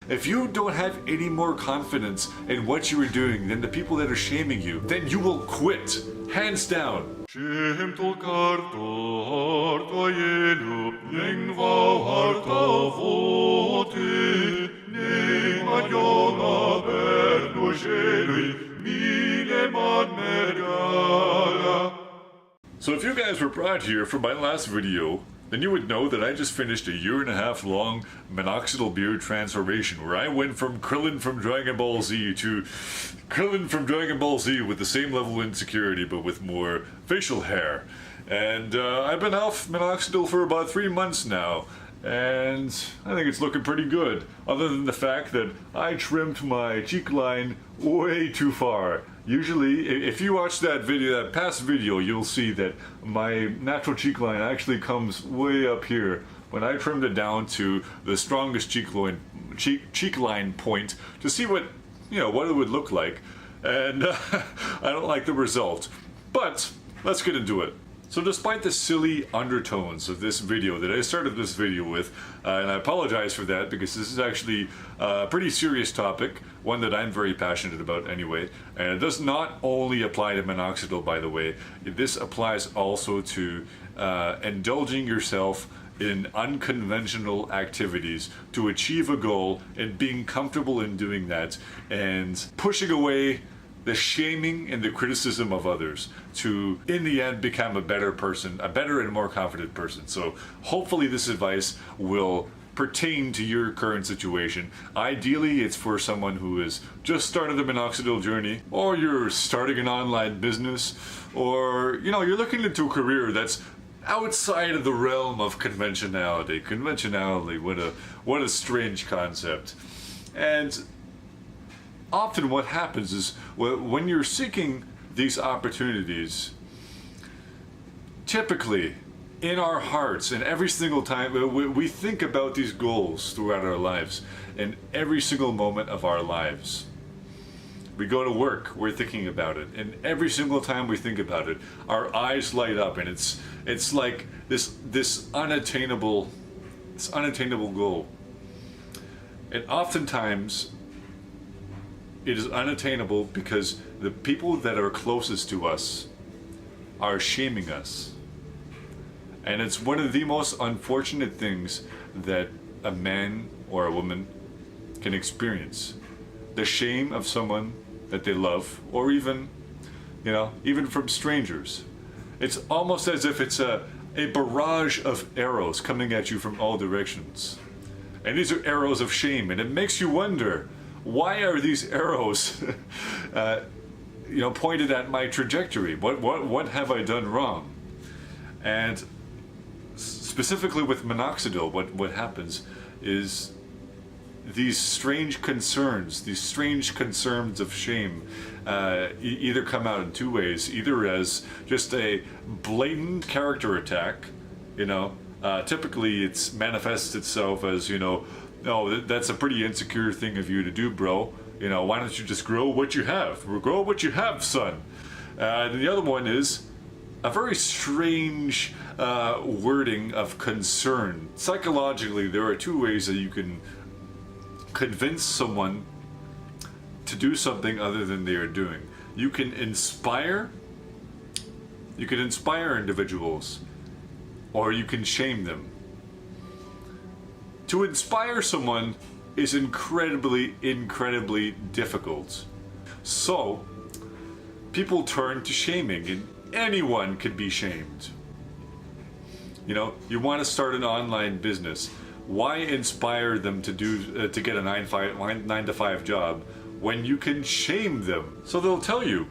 If you don't have any more confidence in what you are doing than the people that are shaming you, then you will quit, hands down. So if you guys were brought here from my last video, then you would know that I just finished a 1.5 year long Minoxidil beard transformation where I went from Krillin from Dragon Ball Z to Krillin from Dragon Ball Z with the same level of insecurity but with more facial hair. And I've been off Minoxidil for about 3 months now, and I think it's looking pretty good, other than the fact that I trimmed my cheek line way too far. Usually, if you watch that video, that past video, you'll see that my natural cheek line actually comes way up here. When I trimmed it down to the strongest cheek line point to see what, what it would look like, and I don't like the result. But let's get into it. So despite the silly undertones of this video that I started this video with, and I apologize for that because this is actually a pretty serious topic, one that I'm very passionate about anyway, and it does not only apply to Minoxidil, by the way. This applies also to indulging yourself in unconventional activities to achieve a goal and being comfortable in doing that and pushing away the shaming and the criticism of others to, in the end, become a better person, a better and more confident person. So hopefully this advice will pertain to your current situation. Ideally, it's for someone who has just started the Minoxidil journey, or you're starting an online business, or you're looking into a career that's outside of the realm of conventionality. Conventionality, what a strange concept. And often what happens is when you're seeking these opportunities, typically in our hearts and every single time we think about these goals throughout our lives, in every single moment of our lives. We go to work, we're thinking about it, and every single time we think about it, our eyes light up, and it's like this unattainable goal. And oftentimes it is unattainable because the people that are closest to us are shaming us. And it's one of the most unfortunate things that a man or a woman can experience. The shame of someone that they love, or even from strangers. It's almost as if it's a barrage of arrows coming at you from all directions. And these are arrows of shame, and it makes you wonder, why are these arrows pointed at my trajectory? What have I done wrong? And specifically with Minoxidil, what happens is these strange concerns of shame either come out in two ways, either as just a blatant character attack, typically it manifests itself as, oh, that's a pretty insecure thing of you to do, bro. Why don't you just grow what you have? Grow what you have, son. And the other one is a very strange wording of concern. Psychologically, there are two ways that you can convince someone to do something other than they are doing. You can inspire individuals, or you can shame them. To inspire someone is incredibly difficult. So people turn to shaming, and anyone can be shamed. You want to start an online business. Why inspire them to get a 9 to 5 job when you can shame them? So they'll tell you,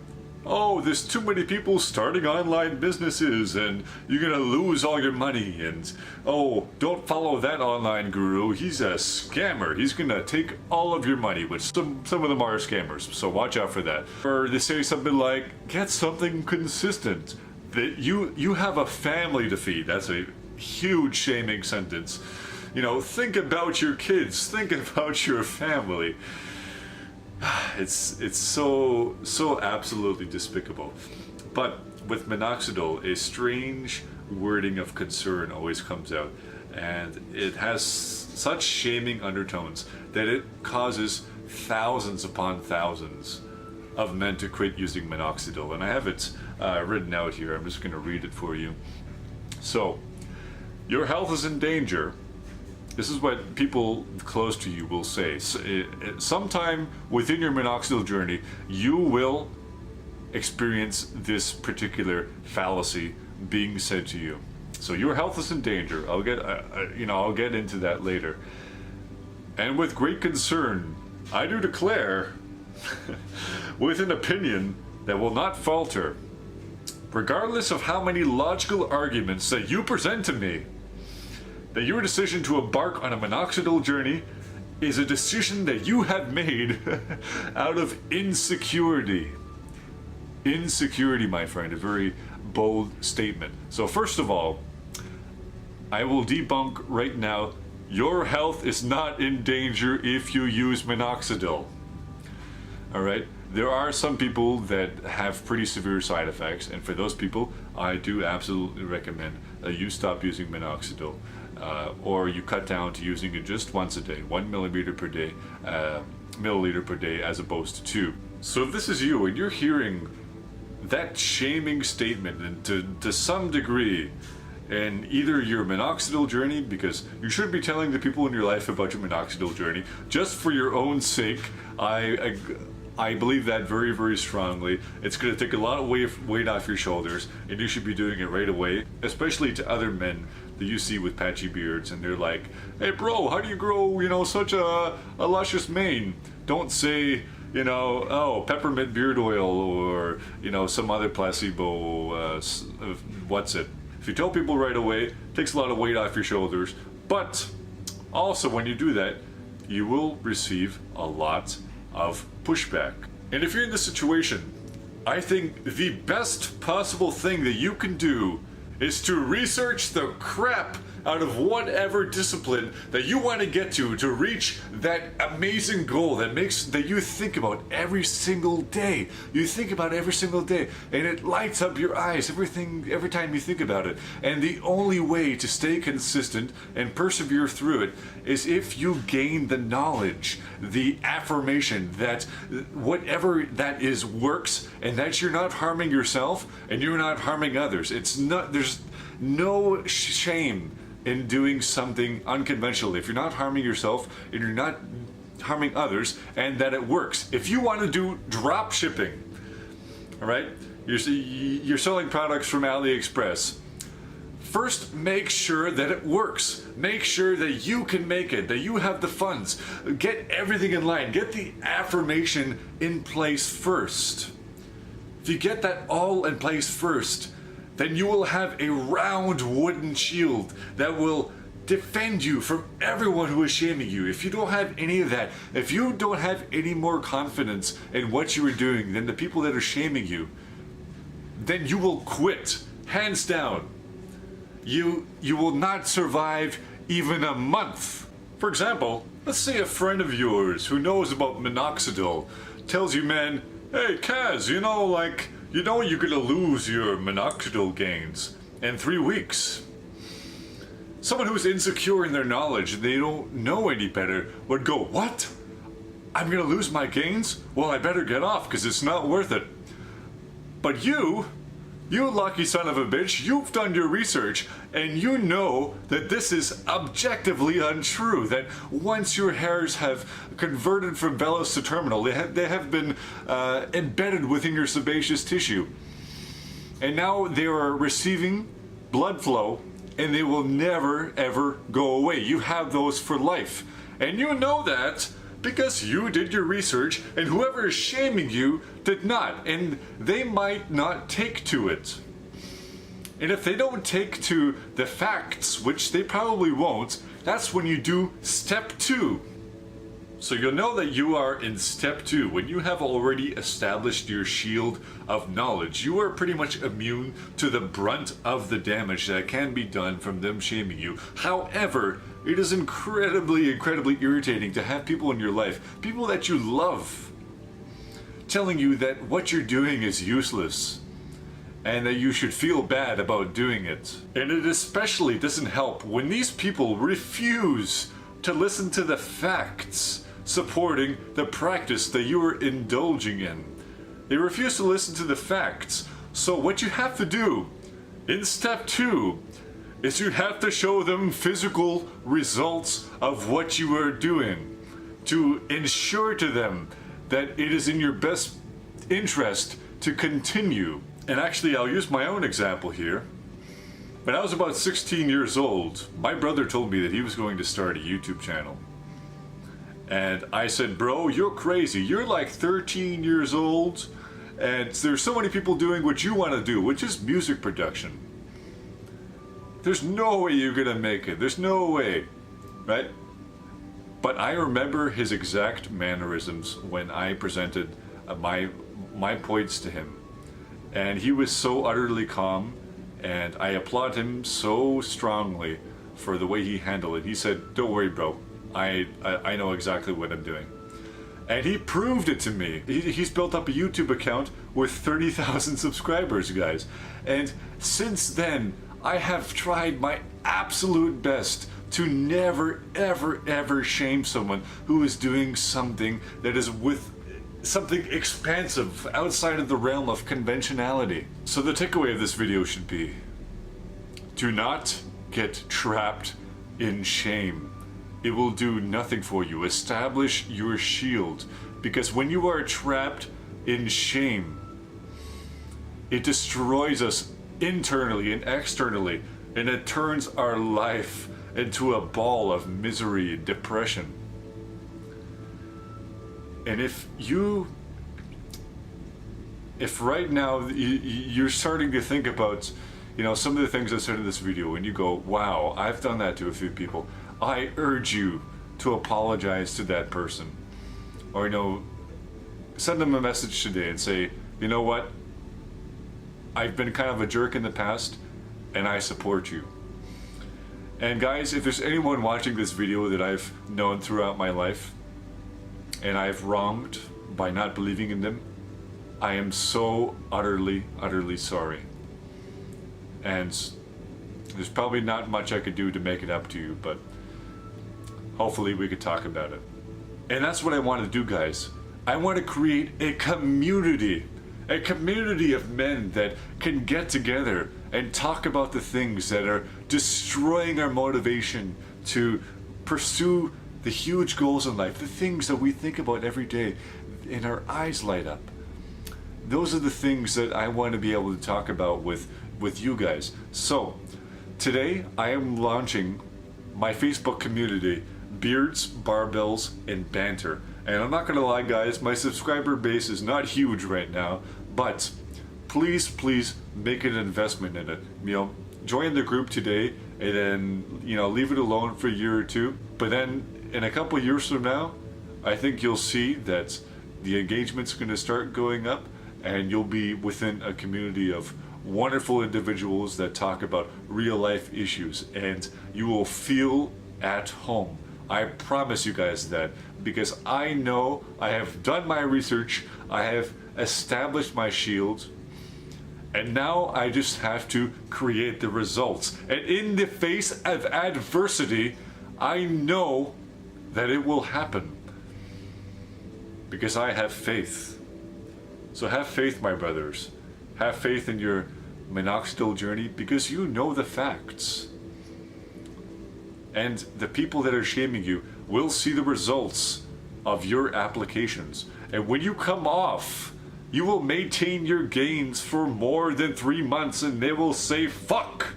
oh, there's too many people starting online businesses and you're gonna lose all your money, and oh, don't follow that online guru, he's a scammer, he's gonna take all of your money, which some of them are scammers, so watch out for that. Or they say something like, get something consistent, that you have a family to feed. That's a huge shaming sentence. Think about your kids, think about your family. It's so absolutely despicable. But with Minoxidil, a strange wording of concern always comes out. and it has such shaming undertones that it causes thousands upon thousands of men to quit using minoxidil. And I have it written out here. I'm just going to read it for you. So, your health is in danger. This is what people close to you will say. Sometime within your minoxidil journey, you will experience this particular fallacy being said to you. So your health is in danger. I'll get into that later. And with great concern, I do declare, with an opinion that will not falter, regardless of how many logical arguments that you present to me, that your decision to embark on a minoxidil journey is a decision that you have made out of insecurity. Insecurity, my friend, a very bold statement. So first of all, I will debunk right now, your health is not in danger if you use minoxidil. Alright? There are some people that have pretty severe side effects, and for those people, I do absolutely recommend you stop using minoxidil. Or you cut down to using it just once a day, 1 milliliter per day, as opposed to 2. So if this is you and you're hearing that shaming statement, and to some degree, in either your minoxidil journey, because you shouldn't be telling the people in your life about your minoxidil journey, just for your own sake, I believe that very, very strongly. It's going to take a lot of weight off your shoulders, and you should be doing it right away, especially to other men that you see with patchy beards, and they're like, hey bro, how do you grow, such a luscious mane? Don't say, oh, peppermint beard oil, or, some other placebo, what's it? If you tell people right away, it takes a lot of weight off your shoulders, but also when you do that, you will receive a lot of pushback. And if you're in this situation, I think the best possible thing that you can do is to research the crap out of whatever discipline that you want to get to reach that amazing goal that you think about every single day. You think about every single day, and it lights up your eyes every time you think about it. And the only way to stay consistent and persevere through it is if you gain the knowledge, the affirmation that whatever that is works, and that you're not harming yourself and you're not harming others. There's no shame in doing something unconventional if you're not harming yourself and you're not harming others, and that it works. If you want to do drop shipping, all right, you're selling products from AliExpress, first make sure that it works. Make sure that you can make it, that you have the funds. Get everything in line. Get the affirmation in place first. If you get that all in place first, then you will have a round wooden shield that will defend you from everyone who is shaming you. If you don't have any of that, if you don't have any more confidence in what you are doing than the people that are shaming you, then you will quit, hands down. You will not survive even a month. For example, let's say a friend of yours who knows about minoxidil tells you, man, hey Kaz, you're gonna lose your minoxidil gains in 3 weeks. Someone who's insecure in their knowledge and they don't know any better would go, what? I'm gonna lose my gains? Well, I better get off because it's not worth it. But you lucky son of a bitch, you've done your research and you know that this is objectively untrue, that once your hairs have converted from vellus to terminal, they have been embedded within your sebaceous tissue. And now they are receiving blood flow and they will never ever go away. You have those for life. And you know that because you did your research, and whoever is shaming you did not, and they might not take to it. And if they don't take to the facts, which they probably won't, that's when you do step 2. So you'll know that you are in step 2 when you have already established your shield of knowledge. You are pretty much immune to the brunt of the damage that can be done from them shaming you. However, it is incredibly irritating to have people in your life, people that you love, telling you that what you're doing is useless. and that you should feel bad about doing it. And it especially doesn't help when these people refuse to listen to the facts supporting the practice that you are indulging in. They refuse to listen to the facts. So what you have to do in step 2 is you have to show them physical results of what you are doing to ensure to them that it is in your best interest to continue. And actually, I'll use my own example here. When I was about 16 years old, my brother told me that he was going to start a YouTube channel. And I said, bro, you're crazy. You're like 13 years old, and there's so many people doing what you want to do, which is music production. There's no way you're gonna make it. There's no way, right? But I remember his exact mannerisms when I presented my points to him. And he was so utterly calm, and I applaud him so strongly for the way he handled it. He said, don't worry, bro. I know exactly what I'm doing. And he proved it to me. He's built up a YouTube account with 30,000 subscribers, guys. And since then, I have tried my absolute best to never, ever, ever shame someone who is doing something that is with something expansive outside of the realm of conventionality. So the takeaway of this video should be, do not get trapped in shame. It will do nothing for you. Establish your shield, because when you are trapped in shame, it destroys us internally and externally, and it turns our life into a ball of misery and depression. And if right now you're starting to think about, you know, some of the things I said in this video, and you go, wow, I've done that to a few people, I urge you to apologize to that person. Or, you know, send them a message today and say, you know what, I've been kind of a jerk in the past, and I support you. And guys, if there's anyone watching this video that I've known throughout my life, and I've wronged by not believing in them, I am so utterly, utterly sorry. And there's probably not much I could do to make it up to you, but hopefully we could talk about it. And that's what I want to do, guys. I want to create a community of men that can get together and talk about the things that are destroying our motivation to pursue the huge goals in life, the things that we think about every day and our eyes light up. Those are the things that I want to be able to talk about with you guys. So today I am launching my Facebook community, Beards, Barbells, and Banter. And I'm not gonna lie, guys, my subscriber base is not huge right now, but please make an investment in it. You know, join the group today, and then, you know, leave it alone for a year or two. But then in a couple years from now, I think you'll see that the engagement's gonna start going up, and you'll be within a community of wonderful individuals that talk about real life issues, and you will feel at home. I promise you guys that, because I know I have done my research, I have established my shield, and now I just have to create the results. And in the face of adversity, I know that it will happen, because I have faith. So have faith, my brothers. Have faith in your Minoxidil journey, because you know the facts. And the people that are shaming you will see the results of your applications. And when you come off, you will maintain your gains for more than 3 months, and they will say, fuck,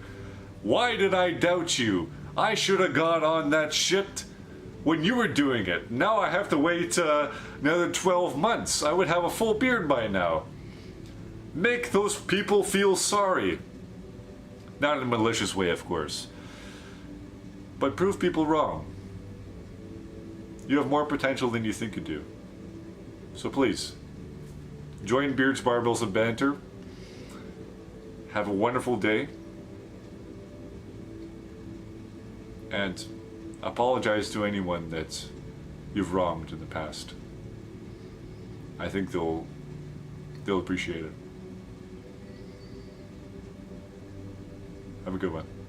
why did I doubt you? I should have gone on that shit when you were doing it. Now I have to wait another 12 months. I would have a full beard by now. Make those people feel sorry. Not in a malicious way, of course. But prove people wrong. You have more potential than you think you do. So please, join Beards, Barbells, and Banter. Have a wonderful day. And apologize to anyone that you've wronged in the past. I think they'll appreciate it. Have a good one.